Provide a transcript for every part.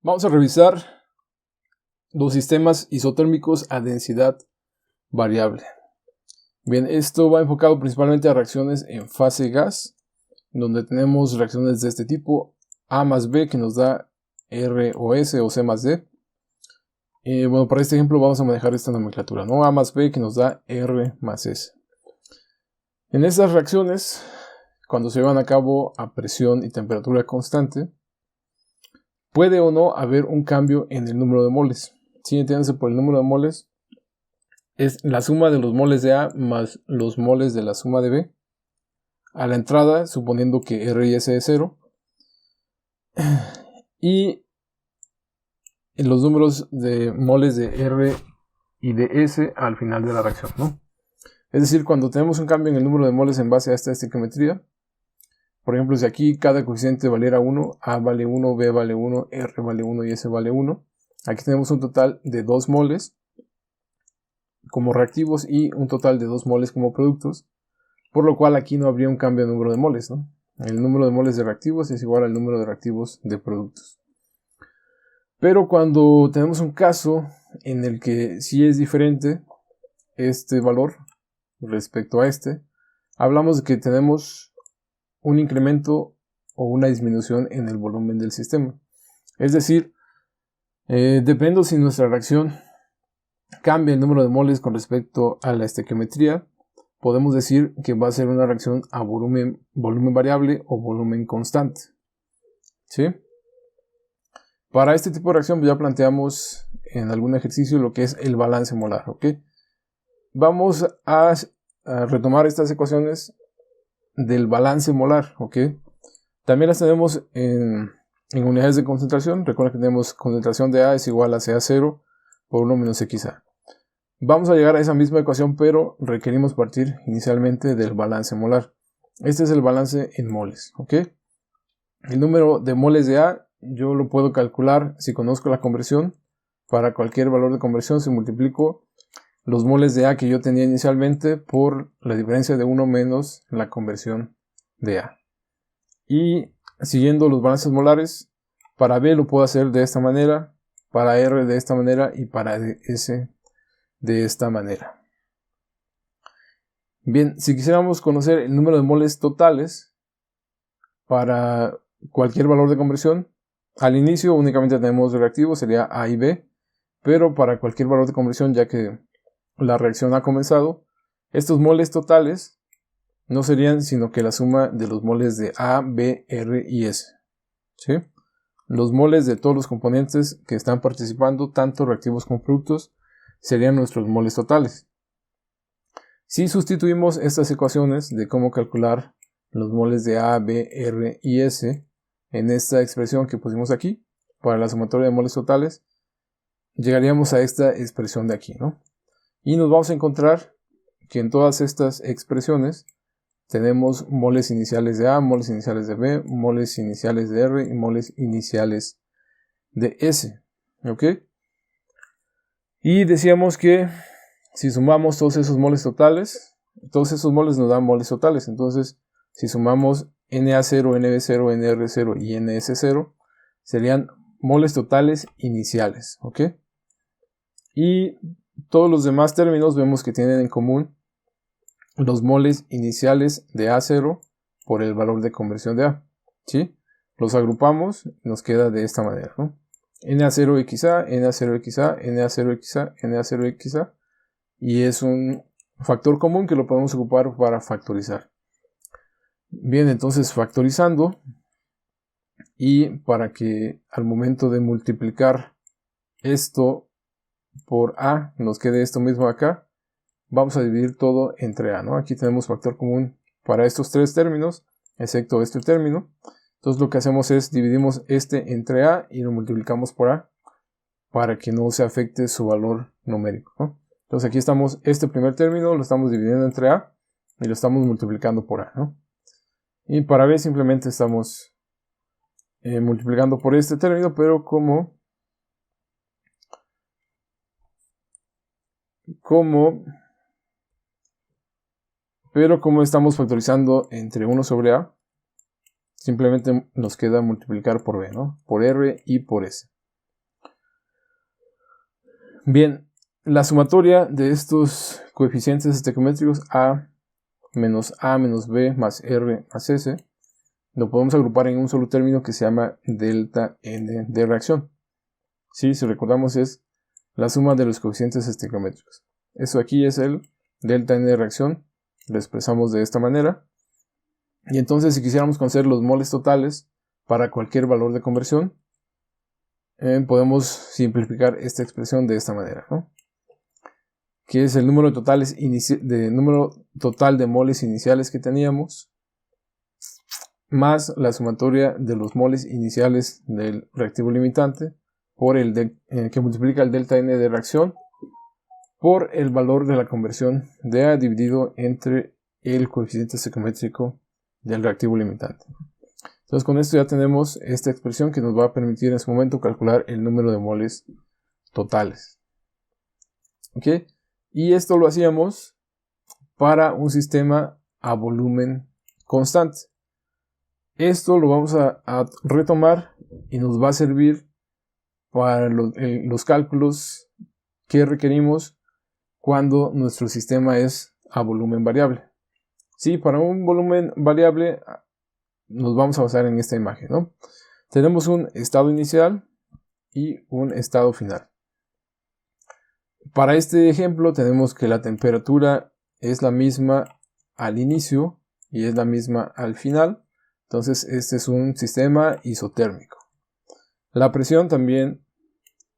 Vamos a revisar los sistemas isotérmicos a densidad variable. Bien, esto va enfocado principalmente a reacciones en fase gas, donde tenemos reacciones de este tipo, A más B, que nos da R o S o C más D. Bueno, para este ejemplo vamos a manejar esta nomenclatura, ¿no? A más B, que nos da R más S. En estas reacciones, cuando se llevan a cabo a presión y temperatura constante, puede o no haber un cambio en el número de moles. ¿Sí? Entiéndase por el número de moles. Es la suma de los moles de A más los moles de la suma de B a la entrada, suponiendo que R y S es 0. Y los números de moles de R y de S al final de la reacción, ¿no? Es decir, cuando tenemos un cambio en el número de moles en base a esta estequiometría, por ejemplo, si aquí cada coeficiente valiera 1, A vale 1, B vale 1, R vale 1 y S vale 1, aquí tenemos un total de 2 moles como reactivos y un total de 2 moles como productos, por lo cual aquí no habría un cambio de número de moles, ¿no? El número de moles de reactivos es igual al número de reactivos de productos. Pero cuando tenemos un caso en el que sí es diferente este valor respecto a este, hablamos de que tenemos un incremento o una disminución en el volumen del sistema. Es decir, dependiendo si nuestra reacción cambia el número de moles con respecto a la estequiometría, podemos decir que va a ser una reacción a volumen variable o volumen constante. ¿Sí? Para este tipo de reacción ya planteamos en algún ejercicio lo que es el balance molar. ¿Ok? Vamos a retomar estas ecuaciones del balance molar. ¿Ok? También las tenemos en unidades de concentración. Recuerda que tenemos concentración de A es igual a CA0 por 1 menos XA. Vamos a llegar a esa misma ecuación, pero requerimos partir inicialmente del balance molar. Este es el balance en moles, ¿ok? El número de moles de A yo lo puedo calcular si conozco la conversión. Para cualquier valor de conversión, si multiplico los moles de A que yo tenía inicialmente por la diferencia de 1 menos la conversión de A. Y siguiendo los balances molares, para B lo puedo hacer de esta manera, para R de esta manera y para S de esta manera. Bien, si quisiéramos conocer el número de moles totales para cualquier valor de conversión, al inicio únicamente tenemos reactivos, sería A y B, pero para cualquier valor de conversión, ya que la reacción ha comenzado, estos moles totales no serían sino que la suma de los moles de A, B, R y S. ¿Sí? Los moles de todos los componentes que están participando, tanto reactivos como productos, serían nuestros moles totales. Si sustituimos estas ecuaciones de cómo calcular los moles de A, B, R y S en esta expresión que pusimos aquí, para la sumatoria de moles totales, llegaríamos a esta expresión de aquí, ¿no? Y nos vamos a encontrar que en todas estas expresiones tenemos moles iniciales de A, moles iniciales de B, moles iniciales de R y moles iniciales de S. ¿Ok? Y decíamos que si sumamos todos esos moles totales, todos esos moles nos dan moles totales. Entonces, si sumamos Na0, Nb0, Nr0 y Ns0, serían moles totales iniciales. ¿Ok? Y todos los demás términos vemos que tienen en común los moles iniciales de A0 por el valor de conversión de A. ¿Sí? Los agrupamos y nos queda de esta manera, ¿no? Na0xa, Na0xa, Na0xa, Na0xa, y es un factor común que lo podemos ocupar para factorizar. Bien, entonces factorizando, y para que al momento de multiplicar esto por A nos quede esto mismo acá, vamos a dividir todo entre A, ¿no? Aquí tenemos factor común para estos tres términos, excepto este término. Entonces lo que hacemos es dividimos este entre A y lo multiplicamos por A para que no se afecte su valor numérico, ¿no? Entonces aquí estamos, este primer término lo estamos dividiendo entre A y lo estamos multiplicando por A, ¿no? Y para B simplemente estamos multiplicando por este término, pero como estamos factorizando entre 1 sobre A, simplemente nos queda multiplicar por B, ¿no? Por R y por S. Bien, la sumatoria de estos coeficientes estequiométricos A menos B más R más S lo podemos agrupar en un solo término que se llama delta N de reacción. Sí, si recordamos es la suma de los coeficientes estequiométricos. Eso aquí es el delta N de reacción, lo expresamos de esta manera. Y entonces si quisiéramos conocer los moles totales para cualquier valor de conversión, podemos simplificar esta expresión de esta manera, ¿no? Que es el número total de moles iniciales que teníamos, más la sumatoria de los moles iniciales del reactivo limitante por que multiplica el delta N de reacción por el valor de la conversión de A dividido entre el coeficiente estequiométrico del reactivo limitante. Entonces con esto ya tenemos esta expresión que nos va a permitir en su momento calcular el número de moles totales. ¿Ok? Y esto lo hacíamos para un sistema a volumen constante. Esto lo vamos a retomar y nos va a servir para los cálculos que requerimos cuando nuestro sistema es a volumen variable. Sí, para un volumen variable nos vamos a basar en esta imagen, ¿no? Tenemos un estado inicial y un estado final. Para este ejemplo tenemos que la temperatura es la misma al inicio y es la misma al final. Entonces este es un sistema isotérmico. La presión también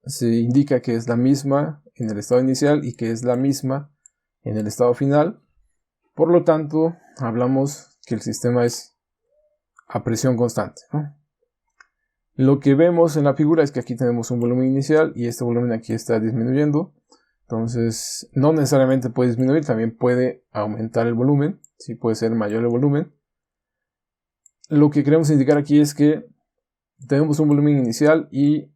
se indica que es la misma en el estado inicial y que es la misma en el estado final. Por lo tanto, hablamos que el sistema es a presión constante, ¿no? Lo que vemos en la figura es que aquí tenemos un volumen inicial y este volumen aquí está disminuyendo. Entonces, no necesariamente puede disminuir, también puede aumentar el volumen. Sí, puede ser mayor el volumen. Lo que queremos indicar aquí es que tenemos un volumen inicial y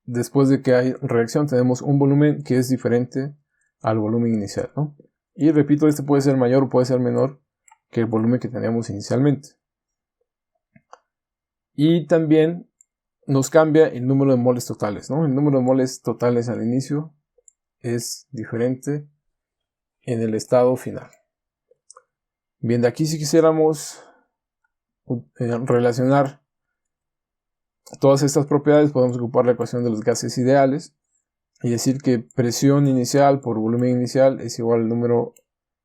después de que hay reacción tenemos un volumen que es diferente al volumen inicial, ¿no? Y repito, este puede ser mayor o puede ser menor que el volumen que teníamos inicialmente. Y también nos cambia el número de moles totales, ¿no? El número de moles totales al inicio es diferente en el estado final. Bien, de aquí si quisiéramos relacionar todas estas propiedades, podemos ocupar la ecuación de los gases ideales y decir que presión inicial por volumen inicial es igual al número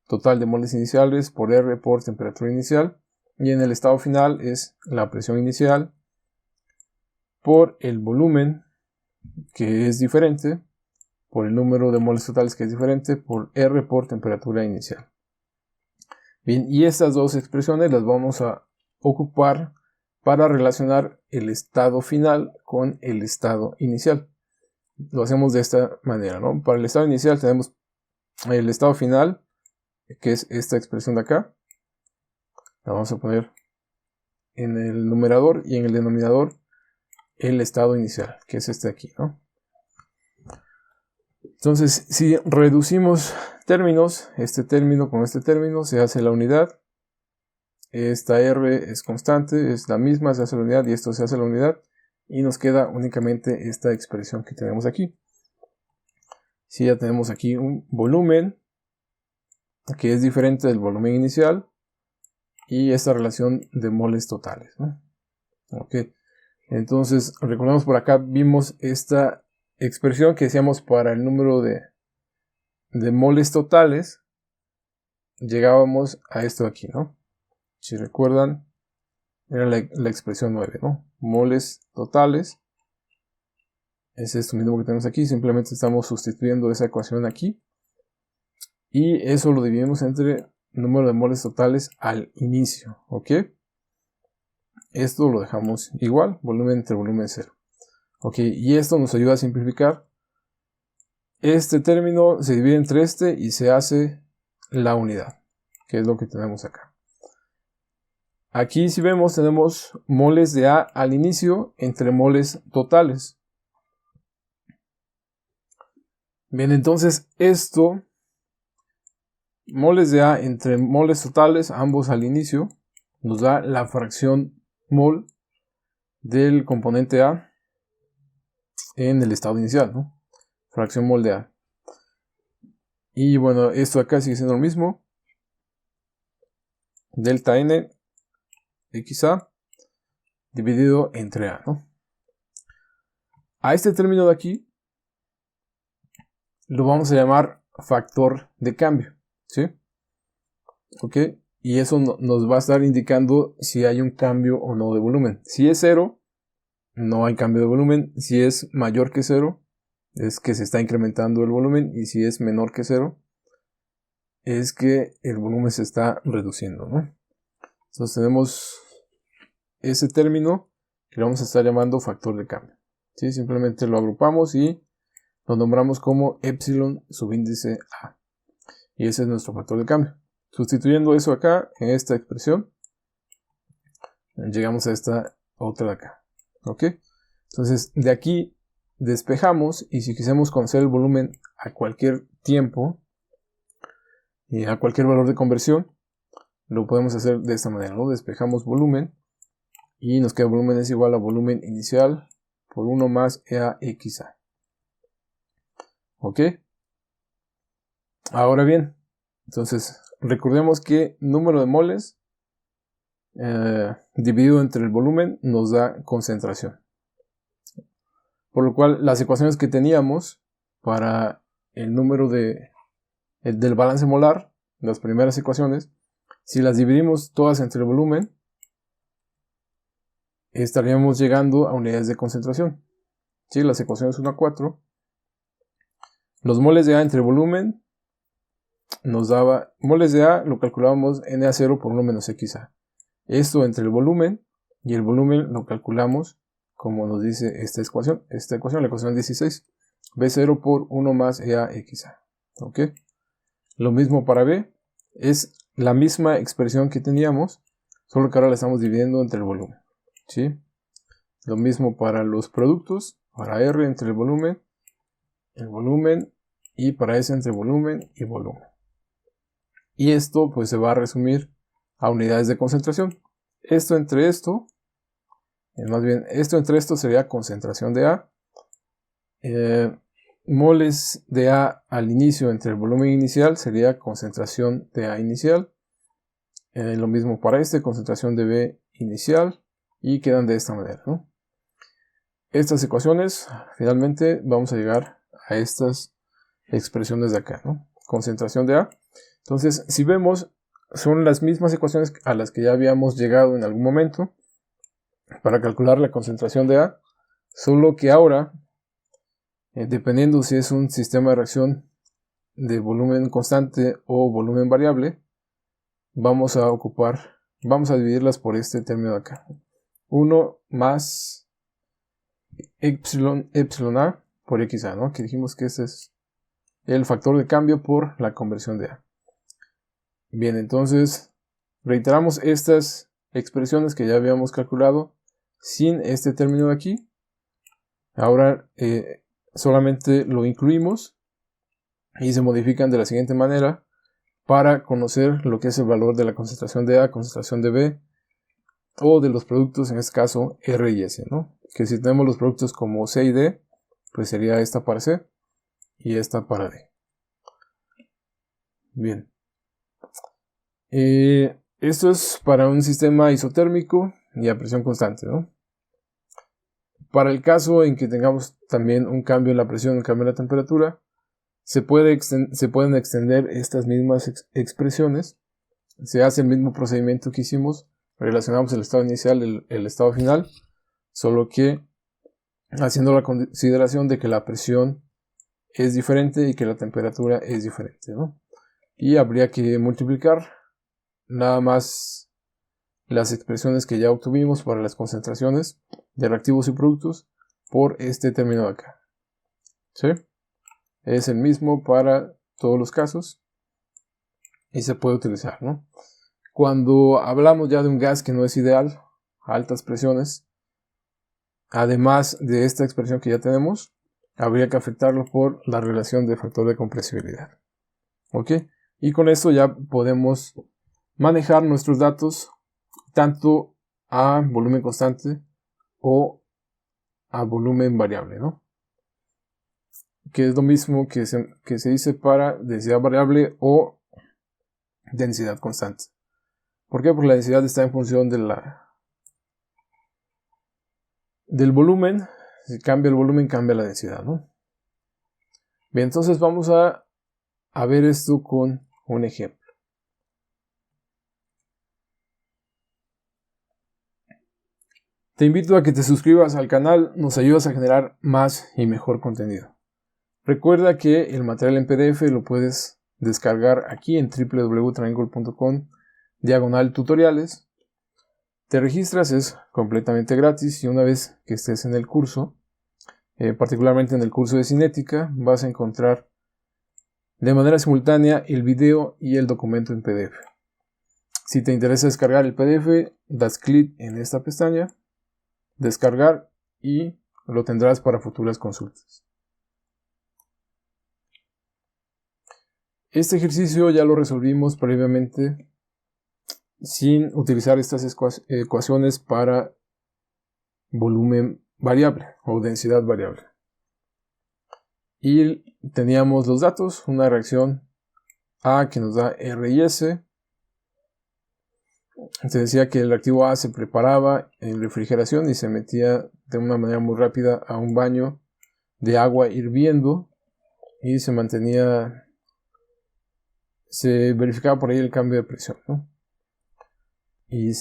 total de moles iniciales por R por temperatura inicial, y en el estado final es la presión inicial por el volumen, que es diferente, por el número de moles totales, que es diferente, por R por temperatura inicial. Bien, y estas dos expresiones las vamos a ocupar para relacionar el estado final con el estado inicial. Lo hacemos de esta manera, ¿no? Para el estado inicial tenemos el estado final, que es esta expresión de acá. La vamos a poner en el numerador y en el denominador el estado inicial, que es este de aquí, ¿no? Entonces, si reducimos términos, este término con este término, se hace la unidad. Esta R es constante, es la misma, se hace la unidad y esto se hace la unidad. Y nos queda únicamente esta expresión que tenemos aquí. Si ya tenemos aquí un volumen que es diferente del volumen inicial y esta relación de moles totales, ¿no? Ok, entonces recordemos por acá vimos esta expresión que decíamos para el número de moles totales, llegábamos a esto aquí, ¿no? Si recuerdan, era la expresión 9, ¿no? Moles totales es esto mismo que tenemos aquí, simplemente estamos sustituyendo esa ecuación aquí y eso lo dividimos entre número de moles totales al inicio, ¿ok? Esto lo dejamos igual, volumen entre volumen 0. Ok, y esto nos ayuda a simplificar. Este término se divide entre este y se hace la unidad, que es lo que tenemos acá. Aquí si vemos tenemos moles de A al inicio entre moles totales. Bien, entonces esto, moles de A entre moles totales, ambos al inicio, nos da la fracción mol del componente A en el estado inicial, ¿no? fracción mol de A. Y bueno, esto acá sigue siendo lo mismo. Delta N XA dividido entre A, ¿no? A este término de aquí lo vamos a llamar factor de cambio, ¿sí? Ok, y eso nos va a estar indicando si hay un cambio o no de volumen. Si es 0, no hay cambio de volumen. Si es mayor que 0, es que se está incrementando el volumen. Y si es menor que 0, es que el volumen se está reduciendo, ¿no? Entonces tenemos ese término que lo vamos a estar llamando factor de cambio, ¿sí? Simplemente lo agrupamos y lo nombramos como epsilon subíndice A. Y ese es nuestro factor de cambio. Sustituyendo eso acá, en esta expresión, llegamos a esta otra de acá. ¿Ok? Entonces, de aquí despejamos, y si quisiéramos conocer el volumen a cualquier tiempo y a cualquier valor de conversión, lo podemos hacer de esta manera, ¿no? Despejamos volumen y nos queda volumen es igual a volumen inicial por 1 más EAXA. ¿Ok? Ahora bien, entonces recordemos que número de moles dividido entre el volumen nos da concentración. Por lo cual las ecuaciones que teníamos para el número del balance molar, las primeras ecuaciones, si las dividimos todas entre el volumen, estaríamos llegando a unidades de concentración. ¿Sí? Las ecuaciones 1 a 4. Los moles de A entre volumen nos daba, moles de A lo calculábamos NA0 por 1 menos XA. Esto entre el volumen, y el volumen lo calculamos como nos dice esta ecuación, la ecuación 16. B0 por 1 más EAXA. ¿Ok? Lo mismo para B, es la misma expresión que teníamos, solo que ahora la estamos dividiendo entre el volumen. ¿Sí? Lo mismo para los productos, para R entre el volumen, y para S entre volumen y volumen. Y esto pues se va a resumir a unidades de concentración. Esto entre esto sería concentración de A. Moles de A al inicio entre el volumen inicial sería concentración de A inicial. Lo mismo para concentración de B inicial. Y quedan de esta manera, ¿no? Estas ecuaciones, finalmente vamos a llegar a estas expresiones de acá, ¿no? Concentración de A. Entonces, si vemos, son las mismas ecuaciones a las que ya habíamos llegado en algún momento para calcular la concentración de A, solo que ahora, dependiendo si es un sistema de reacción de volumen constante o volumen variable, vamos a dividirlas por este término de acá. 1 más epsilon A por XA, ¿no? Que dijimos que ese es el factor de cambio por la conversión de A. Bien, entonces reiteramos estas expresiones que ya habíamos calculado sin este término de aquí. Ahora solamente lo incluimos y se modifican de la siguiente manera para conocer lo que es el valor de la concentración de A, concentración de B o de los productos, en este caso R y S, ¿no? Que si tenemos los productos como C y D, pues sería esta para C y esta para D. Bien. Esto es para un sistema isotérmico y a presión constante, ¿no? Para el caso en que tengamos también un cambio en la presión, un cambio en la temperatura, se pueden extender estas mismas expresiones. Se hace el mismo procedimiento que hicimos, relacionamos el estado inicial y el estado final, solo que haciendo la consideración de que la presión es diferente y que la temperatura es diferente, ¿no? Y habría que multiplicar nada más las expresiones que ya obtuvimos para las concentraciones de reactivos y productos por este término de acá. ¿Sí? Es el mismo para todos los casos y se puede utilizar, ¿no? Cuando hablamos ya de un gas que no es ideal, a altas presiones, además de esta expresión que ya tenemos, habría que afectarlo por la relación de factor de compresibilidad. ¿Ok? Y con esto ya podemos manejar nuestros datos tanto a volumen constante o a volumen variable, ¿no? que es lo mismo que se dice para densidad variable o densidad constante. ¿Por qué? Porque la densidad está en función del volumen. Si cambia el volumen, cambia la densidad, ¿no? Bien, entonces vamos a ver esto con un ejemplo. Te invito a que te suscribas al canal, nos ayudas a generar más y mejor contenido. Recuerda que el material en PDF lo puedes descargar aquí en www.triangle.com/tutoriales. Te registras, es completamente gratis, y una vez que estés en el curso, particularmente en el curso de cinética, vas a encontrar de manera simultánea el video y el documento en PDF. Si te interesa descargar el PDF, das clic en esta pestaña, descargar, y lo tendrás para futuras consultas. Este ejercicio ya lo resolvimos previamente sin utilizar estas ecuaciones para volumen variable o densidad variable. Y teníamos los datos, una reacción A que nos da R y S. Se decía que el reactivo A se preparaba en refrigeración y se metía de una manera muy rápida a un baño de agua hirviendo y se verificaba por ahí el cambio de presión, ¿no? Y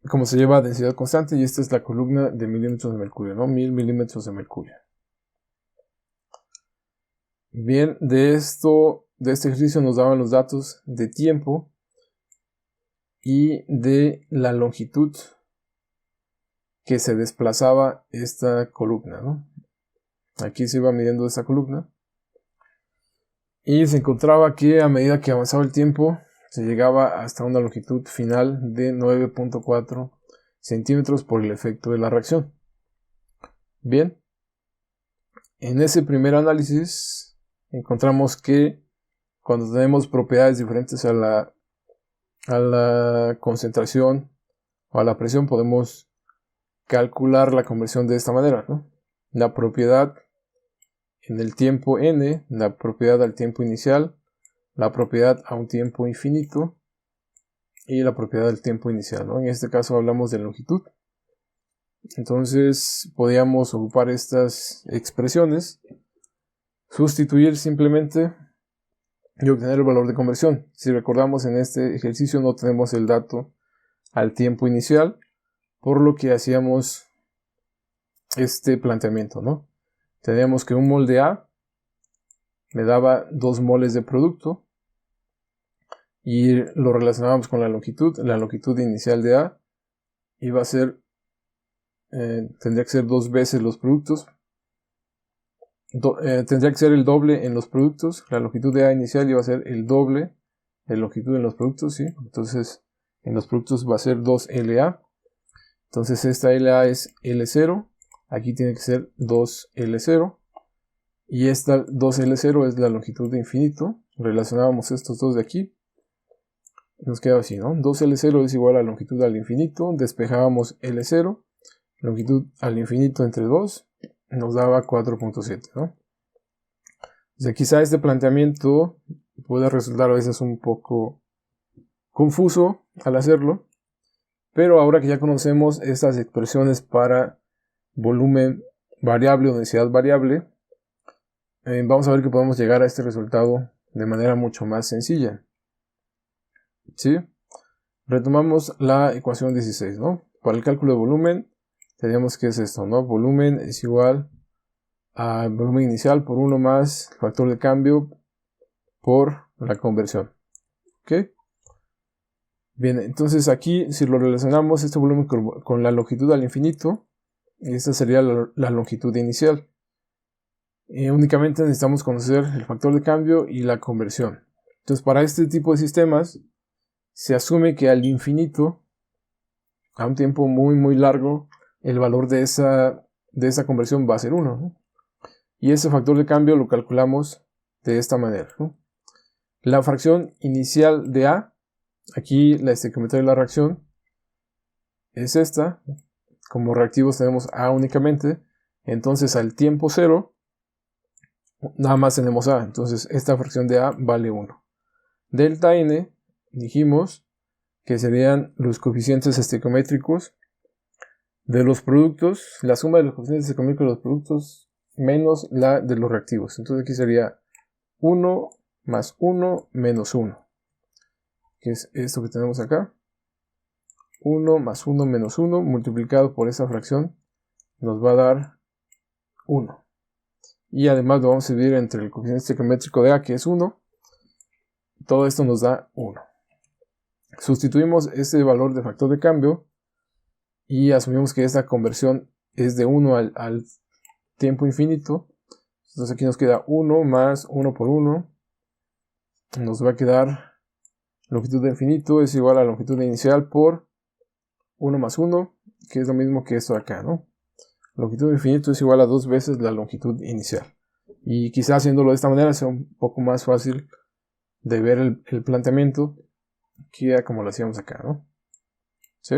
como se lleva a densidad constante, y esta es la columna de milímetros de mercurio, ¿no? 1000 milímetros de mercurio. Bien, de este ejercicio nos daban los datos de tiempo y de la longitud que se desplazaba esta columna, ¿no? Aquí se iba midiendo esta columna y se encontraba que a medida que avanzaba el tiempo se llegaba hasta una longitud final de 9.4 centímetros por el efecto de la reacción. Bien, en ese primer análisis encontramos que cuando tenemos propiedades diferentes a la concentración o a la presión, podemos calcular la conversión de esta manera, ¿no? La propiedad en el tiempo n, la propiedad al tiempo inicial, la propiedad a un tiempo infinito y la propiedad del tiempo inicial, ¿no? En este caso hablamos de longitud. Entonces podíamos ocupar estas expresiones, sustituir simplemente y obtener el valor de conversión. Si recordamos, en este ejercicio no tenemos el dato al tiempo inicial, por lo que hacíamos este planteamiento, ¿no? Teníamos que un mol de A me daba 2 moles de producto y lo relacionábamos con la longitud. La longitud inicial de A iba a ser, tendría que ser 2 veces los productos. Tendría que ser el doble en los productos. La longitud de A inicial iba a ser el doble de longitud en los productos, ¿sí? Entonces en los productos va a ser 2LA. Entonces esta LA es L0. Aquí tiene que ser 2L0. Y esta 2L0 es la longitud de infinito. Relacionábamos estos dos de aquí. Nos queda así, ¿no? 2L0 es igual a longitud al infinito. Despejábamos L0. Longitud al infinito entre 2. Nos daba 4.7, ¿no? O sea, quizá este planteamiento pueda resultar a veces un poco confuso al hacerlo. Pero ahora que ya conocemos estas expresiones para volumen variable o densidad variable, vamos a ver que podemos llegar a este resultado de manera mucho más sencilla. ¿Sí? Retomamos la ecuación 16, ¿no? Para el cálculo de volumen, tenemos que es esto, ¿no? Volumen es igual al volumen inicial por 1 más el factor de cambio por la conversión. ¿Ok? Bien, entonces aquí, si lo relacionamos este volumen con la longitud al infinito, esta sería la longitud inicial. Únicamente necesitamos conocer el factor de cambio y la conversión. Entonces, para este tipo de sistemas, se asume que al infinito, a un tiempo muy muy largo, el valor de esa conversión va a ser 1, ¿no? Y ese factor de cambio lo calculamos de esta manera, ¿no? La fracción inicial de A, aquí la estequiometría de la reacción es esta. Como reactivos tenemos A únicamente. Entonces al tiempo 0 nada más tenemos A, entonces esta fracción de A vale 1. Delta N, dijimos que serían los coeficientes estequiométricos de los productos, la suma de los coeficientes estequiométricos de los productos menos la de los reactivos. Entonces aquí sería 1 más 1 menos 1, que es esto que tenemos acá. 1 más 1 menos 1 multiplicado por esa fracción nos va a dar 1. Y además lo vamos a dividir entre el coeficiente estequiométrico de A, que es 1. Todo esto nos da 1. Sustituimos este valor de factor de cambio y asumimos que esta conversión es de 1 al tiempo infinito. Entonces aquí nos queda 1 más 1 por 1. Nos va a quedar longitud de infinito es igual a longitud inicial por 1 más 1, que es lo mismo que esto de acá, ¿no? Longitud de infinito es igual a 2 veces la longitud inicial. Y quizás haciéndolo de esta manera sea un poco más fácil de ver el planteamiento que como lo hacíamos acá, ¿no? ¿Sí?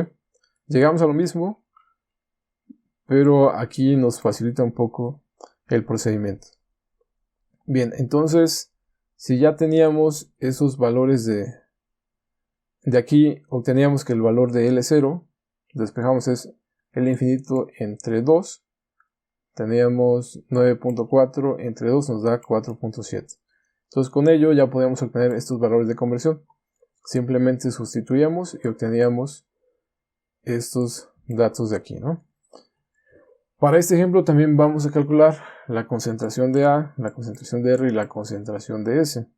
Llegamos a lo mismo, pero aquí nos facilita un poco el procedimiento. Bien, entonces, si ya teníamos esos valores de aquí, obteníamos que el valor de L0, despejamos es L infinito entre 2, teníamos 9.4 entre 2 nos da 4.7. Entonces con ello ya podemos obtener estos valores de conversión. Simplemente sustituíamos y obteníamos estos datos de aquí, ¿no? Para este ejemplo también vamos a calcular la concentración de A, la concentración de R y la concentración de S.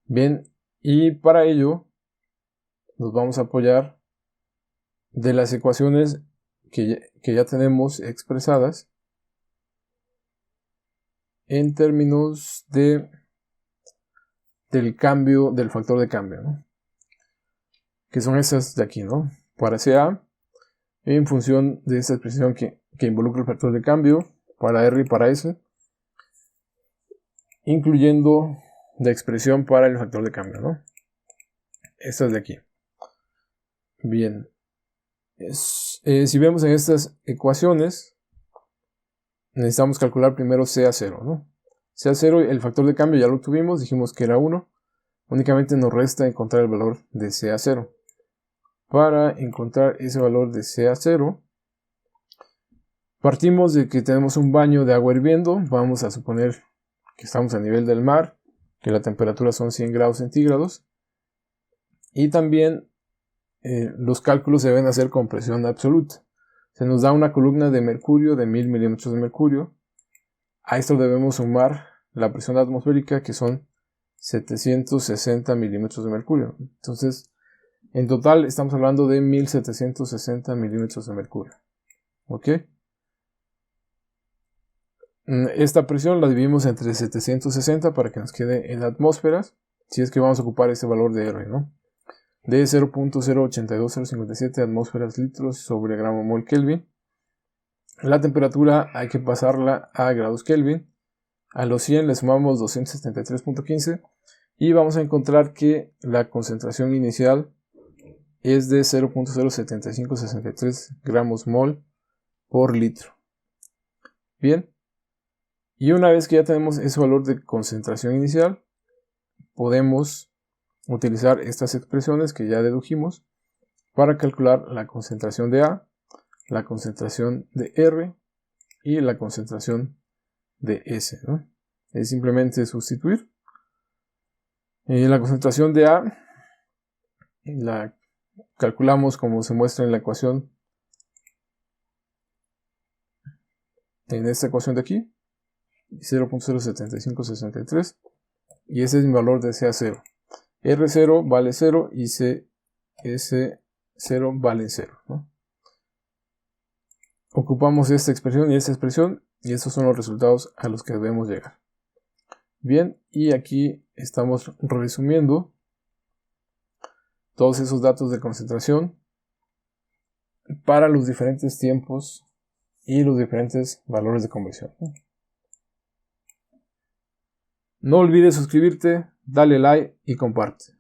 Bien, y para ello nos vamos a apoyar de las ecuaciones que ya tenemos expresadas en términos del cambio, del factor de cambio, ¿no? Que son estas de aquí, ¿no? Para CA, en función de esta expresión que involucra el factor de cambio, para R y para S, incluyendo la expresión para el factor de cambio, ¿no? Estas de aquí. Bien. Si vemos en estas ecuaciones, necesitamos calcular primero CA0, ¿no? CA0, el factor de cambio ya lo tuvimos, dijimos que era 1. Únicamente nos resta encontrar el valor de CA0. Para encontrar ese valor de CA0, partimos de que tenemos un baño de agua hirviendo. Vamos a suponer que estamos a nivel del mar, que la temperatura son 100 grados centígrados. Y también los cálculos se deben hacer con presión absoluta. Se nos da una columna de mercurio de 1000 milímetros de mercurio. A esto debemos sumar la presión atmosférica, que son 760 milímetros de mercurio. Entonces, en total estamos hablando de 1760 milímetros de mercurio. ¿Ok? Esta presión la dividimos entre 760 para que nos quede en atmósferas, si es que vamos a ocupar este valor de R, ¿no? De 0.082057 atmósferas litros sobre gramo mol Kelvin. La temperatura hay que pasarla a grados Kelvin. A los 100 le sumamos 273.15 y vamos a encontrar que la concentración inicial es de 0.07563 gramos mol por litro. Bien, y una vez que ya tenemos ese valor de concentración inicial, podemos utilizar estas expresiones que ya dedujimos para calcular la concentración de A, la concentración de R y la concentración de S, ¿no? Es simplemente sustituir. La concentración de A la calculamos como se muestra en la ecuación, en esta ecuación de aquí, 0.07563, y ese es mi valor de CA0. R0 vale 0 y CS0 vale 0, ¿no? Ocupamos esta expresión y esta expresión y estos son los resultados a los que debemos llegar. Bien, y aquí estamos resumiendo todos esos datos de concentración para los diferentes tiempos y los diferentes valores de conversión. No olvides suscribirte, dale like y comparte.